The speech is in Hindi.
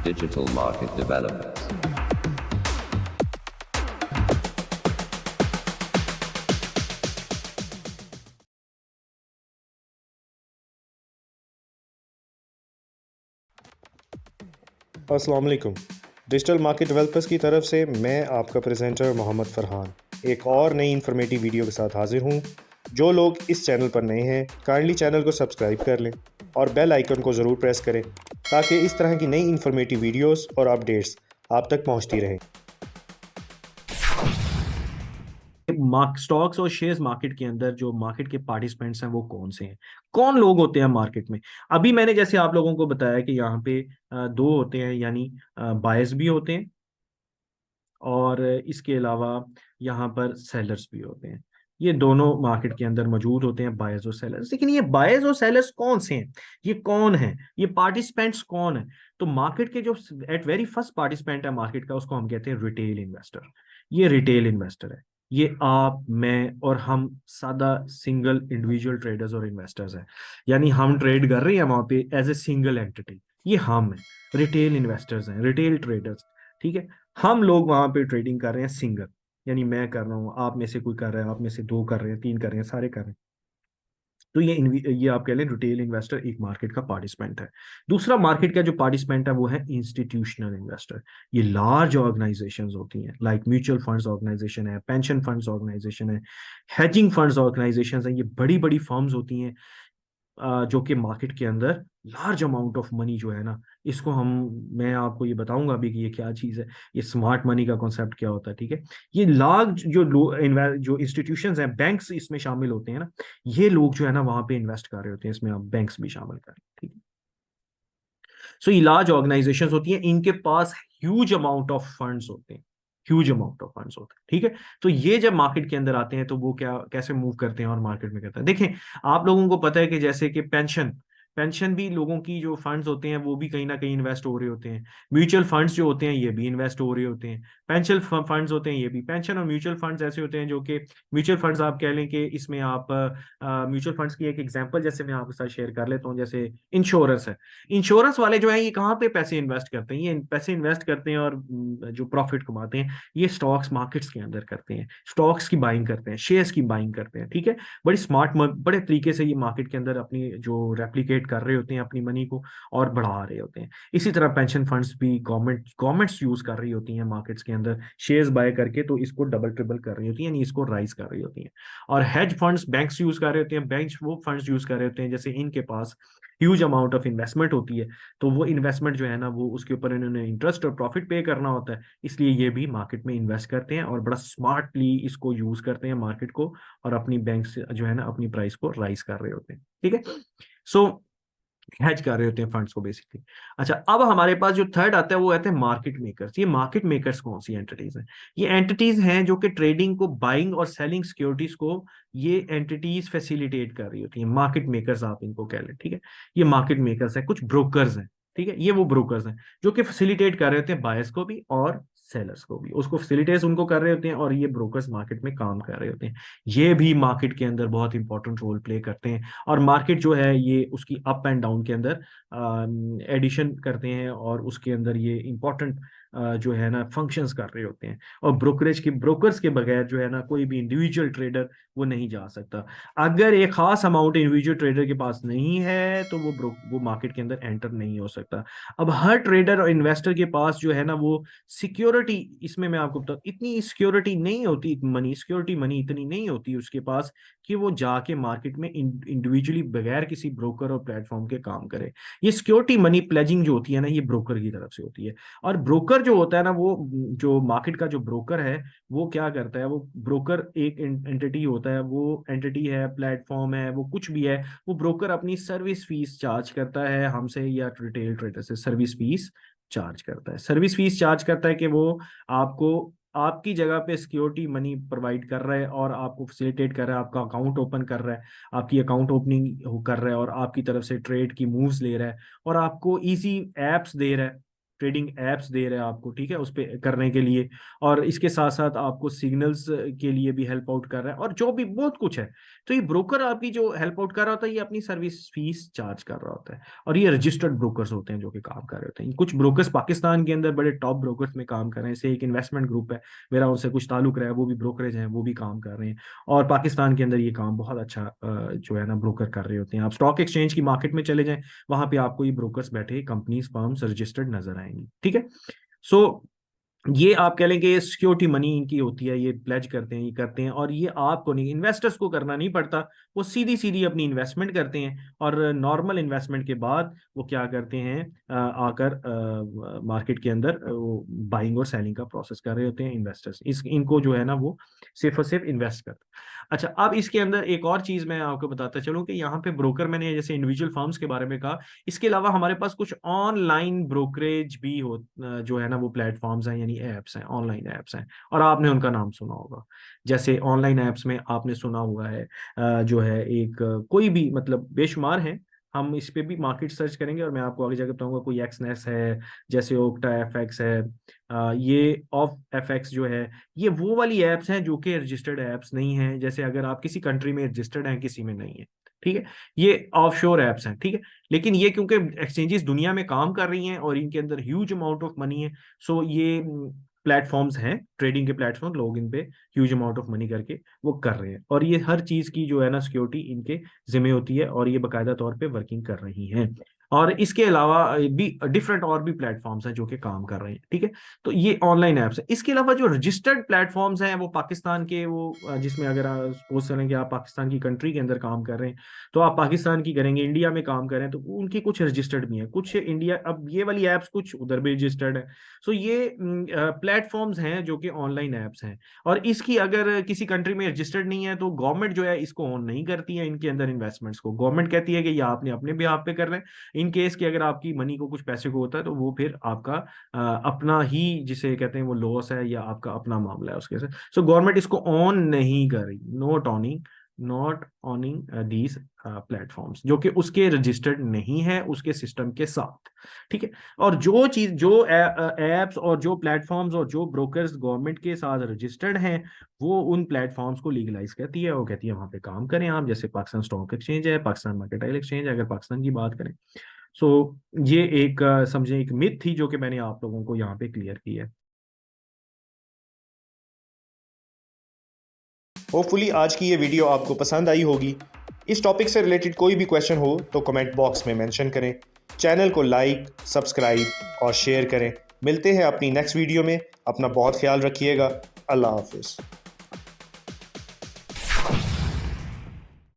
Digital market developments. अस्सलाम वालेकुम। डिजिटल मार्केट डेवलपर्स की तरफ से मैं आपका प्रेजेंटर मोहम्मद फ़रहान एक और नई इन्फॉर्मेटिव वीडियो के साथ हाजिर हूँ। जो लोग इस चैनल पर नए हैं काइंडली चैनल को सब्सक्राइब कर लें और बेल आइकन को ज़रूर प्रेस करें ताकि इस तरह की नई इन्फॉर्मेटिव वीडियोस और अपडेट्स आप तक पहुँचती रहें। स्टॉक्स और शेयर्स मार्केट के अंदर जो मार्केट के पार्टिसिपेंट्स हैं वो कौन से हैं, कौन लोग होते हैं मार्केट में। अभी मैंने जैसे आप लोगों को बताया कि यहाँ पे दो होते हैं, यानी बायर्स भी होते हैं और इसके अलावा यहाँ पर सेलर्स भी होते हैं। ये दोनों मार्केट के अंदर मौजूद होते हैं, बायर्स और सेलर्स। लेकिन ये बायर्स और सेलर्स कौन से हैं, ये कौन है, ये पार्टिसिपेंट्स कौन है। तो मार्केट के जो एट वेरी फर्स्ट पार्टिसिपेंट है मार्केट का, उसको हम कहते हैं रिटेल इन्वेस्टर। ये रिटेल इन्वेस्टर है। ये आप, मैं और हम सादा सिंगल इंडिविजुअल ट्रेडर्स और इन्वेस्टर्स हैं, यानी हम ट्रेड कर रहे हैं वहां पे एज ए सिंगल एंटिटी। ये हम हैं, रिटेल इन्वेस्टर्स हैं, रिटेल ट्रेडर्स। ठीक है, हम लोग वहां पे ट्रेडिंग कर रहे हैं सिंगल, यानी मैं कर रहा हूँ, आप में से कोई कर रहा है, आप में से दो कर रहे हैं, तीन कर रहे हैं, सारे कर रहे हैं। तो ये आप कह लें रिटेल इन्वेस्टर एक मार्केट का पार्टिसिपेंट है। दूसरा मार्केट का जो पार्टिसिपेंट है वो है इंस्टीट्यूशनल इन्वेस्टर। ये लार्ज ऑर्गेनाइजेशंस होती हैं, लाइक म्यूचुअल फंड्स ऑर्गेनाइजेशन है, पेंशन फंड्स ऑर्गेनाइजेशन है, हेजिंग फंड्स ऑर्गेनाइजेशन है। ये बड़ी बड़ी फर्म्स होती हैं जो कि मार्केट के अंदर लार्ज अमाउंट ऑफ मनी जो है ना, इसको हम, मैं आपको ये बताऊंगा अभी कि ये क्या चीज़ है, ये स्मार्ट मनी का कॉन्सेप्ट क्या होता है। ठीक है, ये लार्ज जो इंस्टीट्यूशंस हैं, बैंक्स इसमें शामिल होते हैं ना, ये लोग जो है ना वहां पे इन्वेस्ट कर रहे होते हैं, इसमें आप बैंक्स भी शामिल करें। ठीक है, सो ये लार्ज ऑर्गेनाइजेशंस होती हैं, इनके पास ह्यूज अमाउंट ऑफ फंड्स होते हैं, ह्यूज अमाउंट ऑफ फंड्स होते हैं। ठीक है, तो ये जब मार्केट के अंदर आते हैं तो वो क्या कैसे मूव करते हैं और मार्केट में करते हैं। देखें, आप लोगों को पता है कि जैसे कि पेंशन पेंशन भी लोगों की जो फंड्स होते हैं वो भी कहीं ना कहीं इन्वेस्ट हो रहे होते हैं। म्यूचुअल फंड्स जो होते हैं ये भी इन्वेस्ट हो रहे होते हैं। पेंशन फंड्स होते हैं ये भी, पेंशन और म्यूचुअल फंड्स ऐसे होते हैं जो कि म्यूचुअल फंड्स आप कह लें कि इसमें आप म्यूचुअल फंड्स की एक एग्जांपल जैसे मैं आपके साथ शेयर कर लेता हूँ, जैसे इंश्योरेंस है। इंश्योरेंस वाले जो है ये कहाँ पे पैसे इन्वेस्ट करते हैं, ये पैसे इन्वेस्ट करते हैं और जो प्रॉफिट कमाते हैं ये स्टॉक्स मार्केट्स के अंदर करते हैं, स्टॉक्स की बाइंग करते हैं, शेयर्स की बाइंग करते हैं। ठीक है, बड़ी स्मार्ट, बड़े तरीके से ये मार्केट के अंदर अपनी जो रेप्लिकेट कर रहे होते हैं अपनी मनी को और बढ़ा रहे होते हैं। इसी तरह पेंशन फंड्स भी गवर्नमेंट्स यूज कर रही होती हैं मार्केट्स के अंदर शेयर्स बाय करके, तो इसको डबल ट्रिपल कर रही होती है, यानी इसको राइज कर रही होती हैं। और हेज फंड्स बैंक्स यूज कर रहे होते हैं, बैंक वो फंड्स यूज कर रहे होते हैं जैसे इनके पास ह्यूज अमाउंट ऑफ इन्वेस्टमेंट होती है, तो वो इन्वेस्टमेंट जो है ना वो उसके ऊपर इन्होंने इंटरेस्ट और प्रॉफिट पे करना होता है, इसलिए ये भी मार्केट में इन्वेस्ट करते हैं और बड़ा स्मार्टली इसको यूज करते हैं मार्केट को, और अपनी बैंक से जो है ना अपनी प्राइस को राइज कर रहे होते हैं। ठीक है, सो हैज कर रहे होते हैं फंड्स को बेसिकली। अच्छा, अब हमारे पास जो थर्ड आता है वो आते हैं मार्केट मेकर्स। ये मार्केट मेकर्स कौन सी एंटिटीज हैं, ये एंटिटीज हैं जो कि ट्रेडिंग को, बाइंग और सेलिंग सिक्योरिटीज को ये एंटिटीज फैसिलिटेट कर रही होती हैं, मार्केट मेकर्स आप इनको कह लें। ठीक है, ये मार्केट मेकर्स हैं, कुछ ब्रोकर्स हैं। ठीक है, ये वो ब्रोकर्स हैं जो कि फैसिलिटेट कर रहे होते हैं बायर्स को भी और सेलर्स को भी, उसको फैसिलिटेट उनको कर रहे होते हैं, और ये ब्रोकर्स मार्केट में काम कर रहे होते हैं। ये भी मार्केट के अंदर बहुत इंपॉर्टेंट रोल प्ले करते हैं, और मार्केट जो है ये उसकी अप एंड डाउन के अंदर एडिशन करते हैं, और उसके अंदर ये इंपॉर्टेंट जो है ना फंक्शंस कर रहे होते हैं। और ब्रोकर्स के बगैर जो है ना कोई भी इंडिविजुअल ट्रेडर वो नहीं जा सकता। अगर एक खास अमाउंट इंडिविजुअल ट्रेडर के पास नहीं है तो वो मार्केट के अंदर एंटर नहीं हो सकता। अब हर ट्रेडर और इन्वेस्टर के पास जो है ना वो सिक्योरिटी, इसमें मैं आपको बताऊं, इतनी सिक्योरिटी नहीं होती, सिक्योरिटी मनी इतनी नहीं होती उसके पास कि वो जाके मार्केट में इंडिविजुअली बगैर किसी ब्रोकर और प्लेटफॉर्म के काम करे। ये सिक्योरिटी मनी प्लेजिंग जो होती है ना, ये ब्रोकर की तरफ से होती है। और ब्रोकर जो होता है ना, वो जो मार्केट का जो ब्रोकर है वो क्या करता है, वो ब्रोकर एक एंटिटी होता है, वो एंटिटी है, प्लेटफॉर्म है, वो कुछ भी है। वो ब्रोकर अपनी सर्विस फीस चार्ज करता है हमसे या रिटेल ट्रेडर से, सर्विस फीस चार्ज करता है। सर्विस फीस चार्ज करता है कि वो आपको आपकी जगह पे सिक्योरिटी मनी प्रोवाइड कर रहा है और आपको फैसिलिटेट कर रहा है, आपका अकाउंट ओपन कर रहा है, आपकी अकाउंट ओपनिंग कर रहा है, और आपकी तरफ से ट्रेड की मूव्स ले रहा है, और आपको इजी एप्स दे रहा है। ट्रेडिंग एप्स दे रहा है आपको, ठीक है, उस पर करने के लिए, और इसके साथ साथ आपको सिग्नल्स के लिए भी हेल्प आउट कर रहा है, और जो भी बहुत कुछ है। तो ये ब्रोकर आपकी जो हेल्प आउट कर रहा होता है, ये अपनी सर्विस फीस चार्ज कर रहा होता है, और ये रजिस्टर्ड ब्रोकर्स होते हैं जो कि काम कर रहे होते हैं। कुछ ब्रोकर्स पाकिस्तान के अंदर बड़े टॉप ब्रोकर्स में काम कर रहे हैं, जैसे एक इन्वेस्टमेंट ग्रुप है, मेरा उनसे कुछ ताल्लुक रहा है, वो भी ब्रोकरेज हैं, वो भी काम कर रहे हैं, और पाकिस्तान के अंदर ये काम बहुत अच्छा जो है ना ब्रोकर कर रहे होते हैं। आप स्टॉक एक्सचेंज की मार्केट में चले जाएं, वहां पे आपको ये ब्रोकर्स बैठे कंपनीज फर्म्स रजिस्टर्ड नजर आएंगी, ठीक है। सो ये आप कह लें कि सिक्योरिटी मनी इनकी होती है, ये प्लेज करते हैं, ये करते हैं, और ये आपको नहीं, इन्वेस्टर्स को करना नहीं पड़ता, वो सीधी सीधी अपनी इन्वेस्टमेंट करते हैं, और नॉर्मल इन्वेस्टमेंट के बाद वो क्या करते हैं, आकर मार्केट के अंदर वो बाइंग और सेलिंग का प्रोसेस कर रहे होते हैं इन्वेस्टर्स, इनको जो है ना वो सिर्फ और सिर्फ इन्वेस्ट करते हैं। अच्छा, अब इसके अंदर एक और चीज मैं आपको बताता चलूं कि यहाँ पे ब्रोकर, मैंने जैसे इंडिविजुअल फर्म्स के बारे में कहा, इसके अलावा हमारे पास कुछ ऑनलाइन ब्रोकरेज भी हो, जो है ना वो प्लेटफॉर्म्स हैं, यानी एप्स हैं, ऑनलाइन एप्स हैं, और आपने उनका नाम सुना होगा। जैसे ऑनलाइन एप्स में आपने सुना हुआ है जो है एक कोई भी, मतलब बेशुमार है, हम इस पे भी मार्केट सर्च करेंगे और मैं आपको आगे जाकर बताऊंगा। कोई एक्सनेस है, जैसे ओक्टा एफएक्स है, ये ऑफ एफएक्स जो है, ये वो वाली एप्स हैं जो कि रजिस्टर्ड एप्स नहीं हैं। जैसे अगर आप किसी कंट्री में रजिस्टर्ड हैं, किसी में नहीं है, ठीक है, ये ऑफशोर एप्स हैं, ठीक है। लेकिन ये क्योंकि एक्सचेंजेस दुनिया में काम कर रही हैं और इनके अंदर ह्यूज अमाउंट ऑफ मनी है, सो ये प्लेटफॉर्म्स हैं, ट्रेडिंग के प्लेटफॉर्म, लोग इन पे ह्यूज अमाउंट ऑफ मनी करके वो कर रहे हैं, और ये हर चीज की जो है ना सिक्योरिटी इनके जिम्मे होती है, और ये बाकायदा तौर पे वर्किंग कर रही हैं। और इसके अलावा भी डिफरेंट और भी प्लेटफॉर्म्स हैं जो कि काम कर रहे हैं, ठीक है। तो ये ऑनलाइन एप्स है। इसके अलावा जो रजिस्टर्ड प्लेटफॉर्म्स हैं वो पाकिस्तान के, वो जिसमें अगर आप सपोज करें कि आप पाकिस्तान की कंट्री के अंदर काम कर रहे हैं, तो आप पाकिस्तान की करेंगे, इंडिया में काम कर रहे हैं, तो उनकी कुछ रजिस्टर्ड भी है, कुछ इंडिया, अब ये वाली एप्स कुछ उधर भी रजिस्टर्ड है। सो ये प्लेटफॉर्म्स हैं जो कि ऑनलाइन एप्स हैं, और इसकी अगर किसी कंट्री में रजिस्टर्ड नहीं है तो गवर्नमेंट जो है इसको ऑन नहीं करती है, इनके अंदर इन्वेस्टमेंट्स को। गवर्नमेंट कहती है कि ये आपने अपने बिहाफ पे कर रहे हैं, इन केस कि अगर आपकी मनी को कुछ पैसे को होता है तो वो फिर आपका अपना ही, जिसे कहते हैं वो लॉस है, या आपका अपना मामला है उसके साथ। सो गवर्नमेंट इसको ऑन नहीं कर रही, नॉट ऑनिंग दीज प्लेटफॉर्म्स जो कि उसके रजिस्टर्ड नहीं है उसके सिस्टम के साथ, ठीक है। और जो चीज, जो एप्स और जो प्लेटफॉर्म्स और जो ब्रोकर्स गवर्नमेंट के साथ रजिस्टर्ड हैं, वो उन प्लेटफॉर्म्स को लीगलाइज करती है, वो कहती है वहां पे काम करें आप, जैसे पाकिस्तान स्टॉक एक्सचेंज है, पाकिस्तान मर्केंटाइल एक्सचेंज है, अगर पाकिस्तान की बात करें। सो ये एक समझे एक मिथ थी जो कि मैंने आप लोगों को यहाँ पे क्लियर की है। होपफुली आज की ये वीडियो आपको पसंद आई होगी। इस टॉपिक से रिलेटेड कोई भी क्वेश्चन हो तो कमेंट बॉक्स में मेंशन करें। चैनल को लाइक, सब्सक्राइब और शेयर करें। मिलते हैं अपनी नेक्स्ट वीडियो में। अपना बहुत ख्याल रखिएगा। अल्लाह हाफिज़।